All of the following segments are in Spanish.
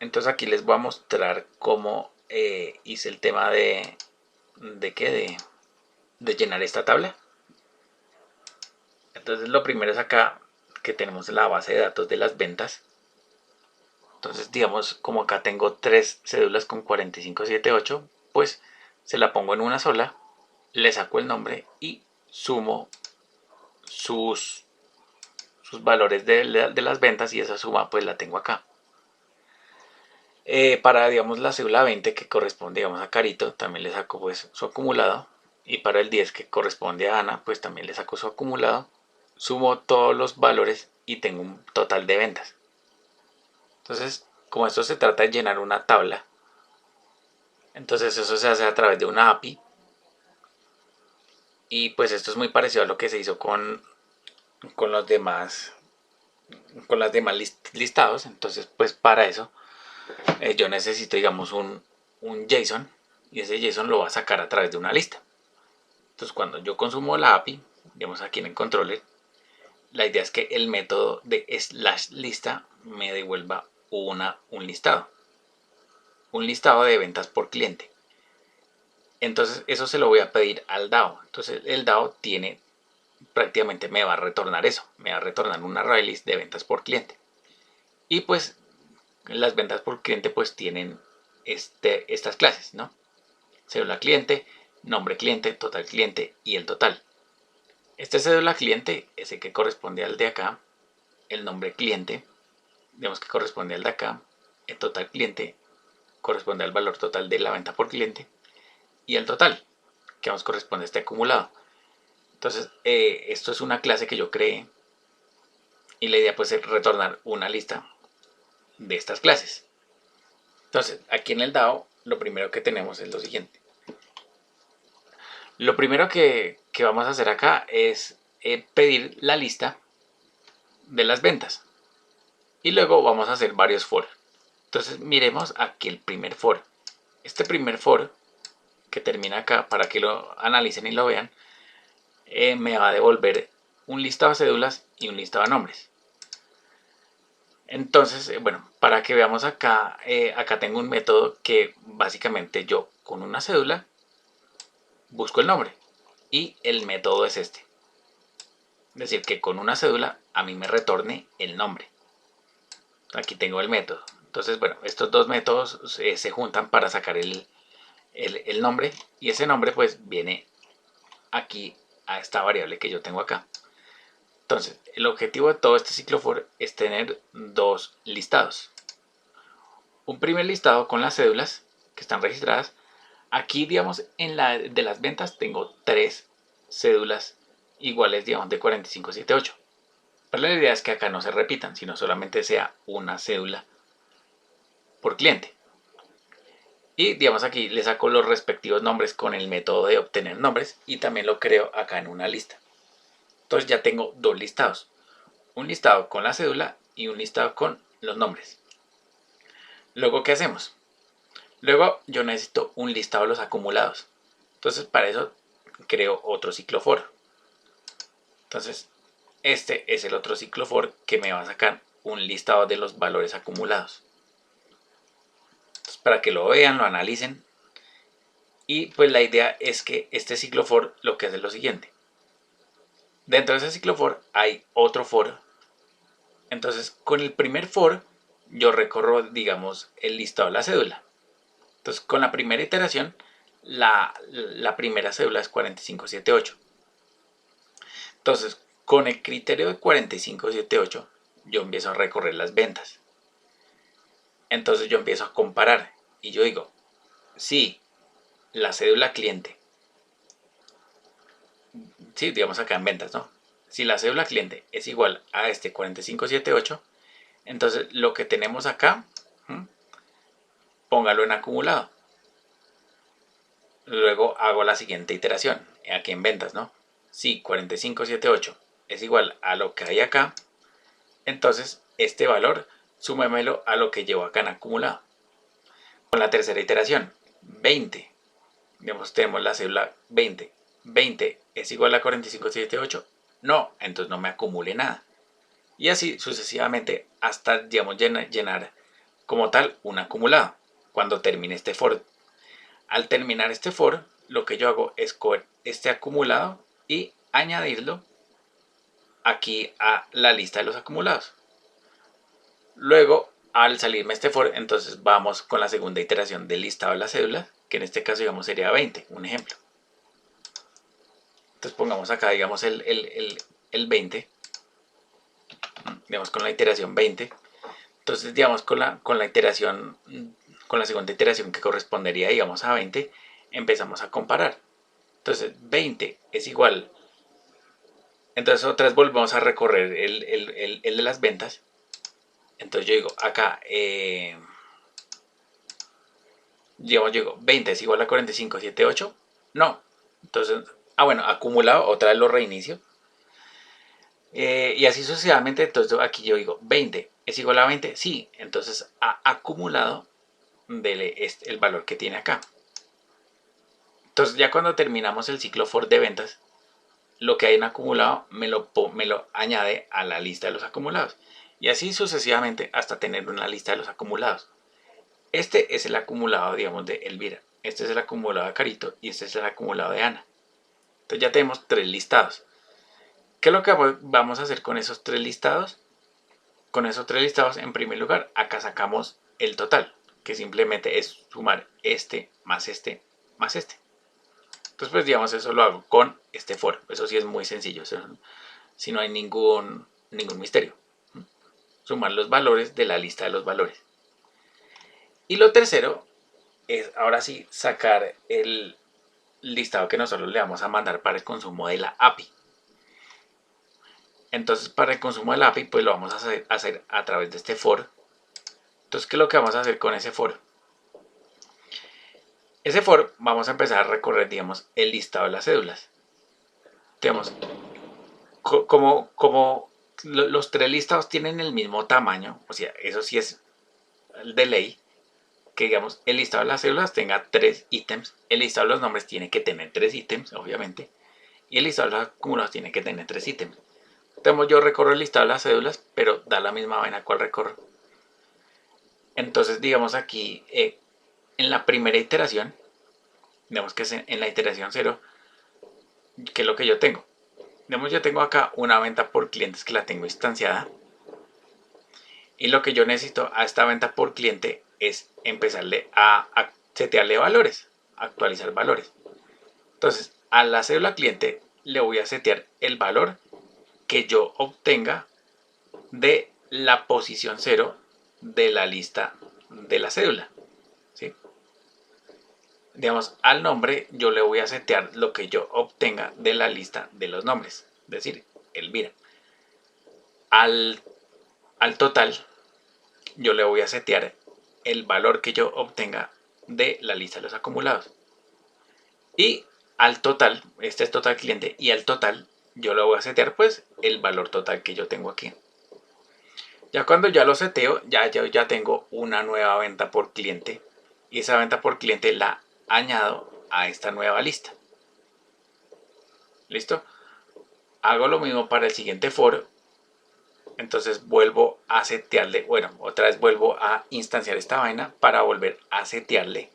Entonces aquí les voy a mostrar cómo hice el tema de llenar esta tabla. Entonces lo primero es acá que tenemos la base de datos de las ventas. Entonces digamos, como acá tengo 3 cédulas con 4578, pues se la pongo en una sola, le saco el nombre y sumo sus valores de las ventas, y esa suma pues la tengo acá. Para digamos la cédula 20 que corresponde digamos a Carito, también le saco pues su acumulado, y para el 10 que corresponde a Ana, pues también le saco su acumulado, sumo todos los valores y tengo un total de ventas. Entonces, como esto se trata de llenar una tabla, entonces eso se hace a través de una API, y pues esto es muy parecido a lo que se hizo con los demás listados. Entonces pues para eso yo necesito digamos un JSON, y ese JSON lo va a sacar a través de una lista. Entonces cuando yo consumo la API, digamos aquí en el controller, la idea es que el método de /lista me devuelva un listado de ventas por cliente. Entonces eso se lo voy a pedir al DAO. Entonces el DAO prácticamente me va a retornar eso, me va a retornar un array list de ventas por cliente. Y pues las ventas por cliente pues tienen estas clases, ¿no? Cédula cliente, nombre cliente, total cliente y el total. Este cédula cliente es el que corresponde al de acá, el nombre cliente, digamos que corresponde al de acá, el total cliente corresponde al valor total de la venta por cliente, y el total, que nos corresponde a este acumulado. Entonces, esto es una clase que yo creé, y la idea pues es retornar una lista de estas clases. Entonces, aquí en el DAO, lo primero que tenemos es lo siguiente. Lo primero que vamos a hacer acá es pedir la lista de las ventas. Y luego vamos a hacer varios for. Entonces miremos aquí el primer for. Este primer for que termina acá, para que lo analicen y lo vean, me va a devolver un listado de cédulas y un listado de nombres. Entonces, bueno, para que veamos acá, acá tengo un método que básicamente yo con una cédula busco el nombre, y el método es este. Es decir, que con una cédula a mí me retorne el nombre. Aquí tengo el método. Entonces, bueno, estos dos métodos se juntan para sacar el nombre, y ese nombre pues viene aquí a esta variable que yo tengo acá. Entonces, el objetivo de todo este ciclo for es tener dos listados. Un primer listado con las cédulas que están registradas. Aquí, digamos, en la de las ventas tengo 3 cédulas iguales, digamos, de 4578. Pero la idea es que acá no se repitan, sino solamente sea una cédula por cliente. Y digamos aquí le saco los respectivos nombres con el método de obtener nombres, y también lo creo acá en una lista. Entonces ya tengo dos listados. Un listado con la cédula y un listado con los nombres. Luego, ¿qué hacemos? Luego yo necesito un listado de los acumulados. Entonces para eso creo otro ciclo for. Entonces este es el otro ciclo for que me va a sacar un listado de los valores acumulados. Entonces, para que lo vean, lo analicen. Y pues la idea es que este ciclo for lo que hace es lo siguiente. Dentro de ese ciclo for hay otro for. Entonces con el primer for yo recorro digamos el listado de la cédula. Entonces con la primera iteración la primera cédula es 4578. Entonces con el criterio de 4578 yo empiezo a recorrer las ventas. Entonces yo empiezo a comparar y yo digo, si la cédula cliente, sí, digamos acá en ventas, ¿no? Si la cédula cliente es igual a este 4578, entonces lo que tenemos acá, póngalo en acumulado. Luego hago la siguiente iteración, aquí en ventas, ¿no? Si 4578 es igual a lo que hay acá, entonces este valor súmemelo a lo que llevo acá en acumulado. Con la tercera iteración, 20, digamos, tenemos la cédula 20. 20 es igual a 4578, no, entonces no me acumule nada. Y así sucesivamente hasta, digamos, llenar como tal un acumulado cuando termine este for. Al terminar este for, lo que yo hago es coger este acumulado y añadirlo aquí a la lista de los acumulados. Luego, al salirme este for, entonces vamos con la segunda iteración del listado de las cédulas, que en este caso, digamos, sería 20, un ejemplo. Entonces pongamos acá, digamos, el 20, digamos, con la iteración 20. Entonces, digamos, con la iteración, con la segunda iteración que correspondería, digamos, a 20, empezamos a comparar. Entonces, 20 es igual. Entonces, otra vez volvemos a recorrer el de las ventas. Entonces, yo digo, acá, yo digo, 20 es igual a 45,78. No. Entonces, bueno, acumulado, otra vez lo reinicio. Y así sucesivamente. Entonces, aquí yo digo, 20 es igual a 20. Sí. Entonces, a acumulado, dele el valor que tiene acá. Entonces, ya cuando terminamos el ciclo for de ventas, lo que hay en acumulado me lo añade a la lista de los acumulados. Y así sucesivamente hasta tener una lista de los acumulados. Este es el acumulado, digamos, de Elvira. Este es el acumulado de Carito y este es el acumulado de Ana. Entonces ya tenemos 3 listados. ¿Qué es lo que vamos a hacer con esos 3 listados? Con esos 3 listados, en primer lugar, acá sacamos el total, que simplemente es sumar este más este más este. Entonces, pues digamos, eso lo hago con este for. Eso sí es muy sencillo. Si no hay ningún misterio. Sumar los valores de la lista de los valores. Y lo tercero es ahora sí sacar el listado que nosotros le vamos a mandar para el consumo de la API. Entonces, para el consumo de la API, pues lo vamos a hacer a través de este for. Entonces, ¿qué es lo que vamos a hacer con ese for? Ese for vamos a empezar a recorrer, digamos, el listado de las cédulas. Digamos, como los 3 listados tienen el mismo tamaño, o sea, eso sí es de ley, que digamos, el listado de las cédulas tenga 3 ítems, el listado de los nombres tiene que tener 3 ítems, obviamente, y el listado de los acumulados tiene que tener 3 ítems. Entonces yo recorro el listado de las cédulas, pero da la misma vaina cual recorro. Entonces, digamos aquí, en la primera iteración, digamos que es en la iteración 0, que es lo que yo tengo. Digamos, yo tengo acá una venta por clientes que la tengo instanciada. Y lo que yo necesito a esta venta por cliente es empezarle a setearle valores, actualizar valores. Entonces, a la cédula cliente le voy a setear el valor que yo obtenga de la posición 0 de la lista de la cédula. ¿Sí? Digamos, al nombre yo le voy a setear lo que yo obtenga de la lista de los nombres, es decir, Elvira. Al total yo le voy a setear el valor que yo obtenga de la lista de los acumulados. Y al total, este es total cliente, y al total yo le voy a setear pues el valor total que yo tengo aquí. Ya cuando ya lo seteo, ya tengo una nueva venta por cliente, y esa venta por cliente la añado a esta nueva lista. ¿Listo? Hago lo mismo para el siguiente for. Entonces vuelvo a setearle, bueno, otra vez vuelvo a instanciar esta vaina para volver a setearle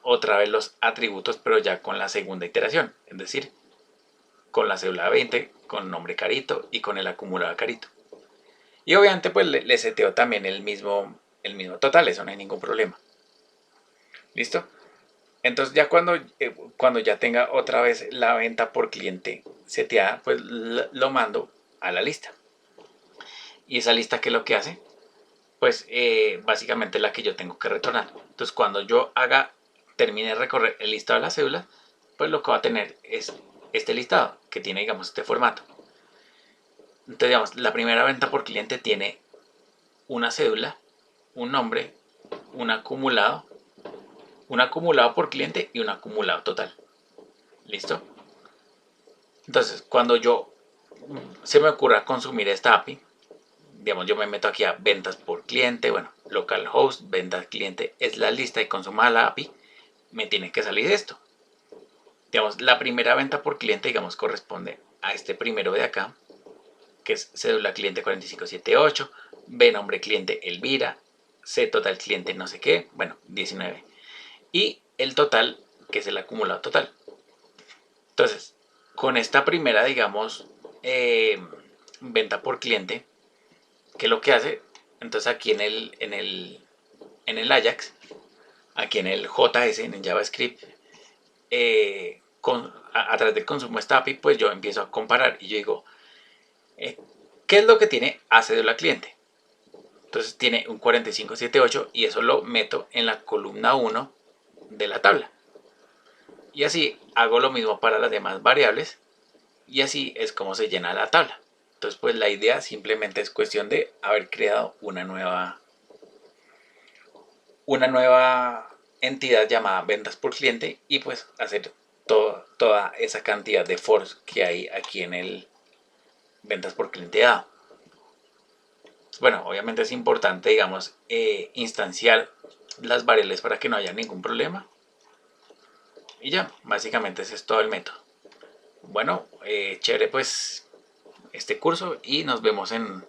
otra vez los atributos, pero ya con la segunda iteración, es decir, con la cédula 20, con nombre Carito y con el acumulado Carito. Y obviamente pues le seteo también el mismo total, eso no hay ningún problema. ¿Listo? Entonces ya cuando ya tenga otra vez la venta por cliente seteada, pues lo mando a la lista. Y esa lista, ¿qué es lo que hace? Pues básicamente la que yo tengo que retornar. Entonces cuando yo termine de recorrer el listado de las cédulas, pues lo que va a tener es este listado que tiene, digamos, este formato. Entonces, digamos, la primera venta por cliente tiene una cédula, un nombre, un acumulado por cliente y un acumulado total. ¿Listo? Entonces, cuando se me ocurra consumir esta API, digamos, yo me meto aquí a ventas por cliente, bueno, localhost, ventas cliente es la lista y consuma la API, me tiene que salir esto. Digamos, la primera venta por cliente, digamos, corresponde a este primero de acá, que es cédula cliente 4578, B nombre cliente Elvira, C total cliente no sé qué, bueno, 19. Y el total, que es el acumulado total. Entonces, con esta primera, digamos, venta por cliente, ¿qué es lo que hace? Entonces aquí en el Ajax, aquí en el JS, en el JavaScript, a través del consumo esta API, pues yo empiezo a comparar y yo digo, ¿qué es lo que tiene a cédula cliente? Entonces tiene un 4578 y eso lo meto en la columna 1 de la tabla. Y así hago lo mismo para las demás variables y así es como se llena la tabla. Entonces pues la idea simplemente es cuestión de haber creado una nueva entidad llamada ventas por cliente y pues hacer toda esa cantidad de force que hay aquí en el ventas por cliente dado. Bueno, obviamente es importante, digamos, instanciar las variables para que no haya ningún problema. Y ya, básicamente ese es todo el método. Bueno, chévere pues este curso y nos vemos en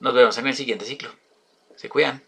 el siguiente ciclo. Se cuidan.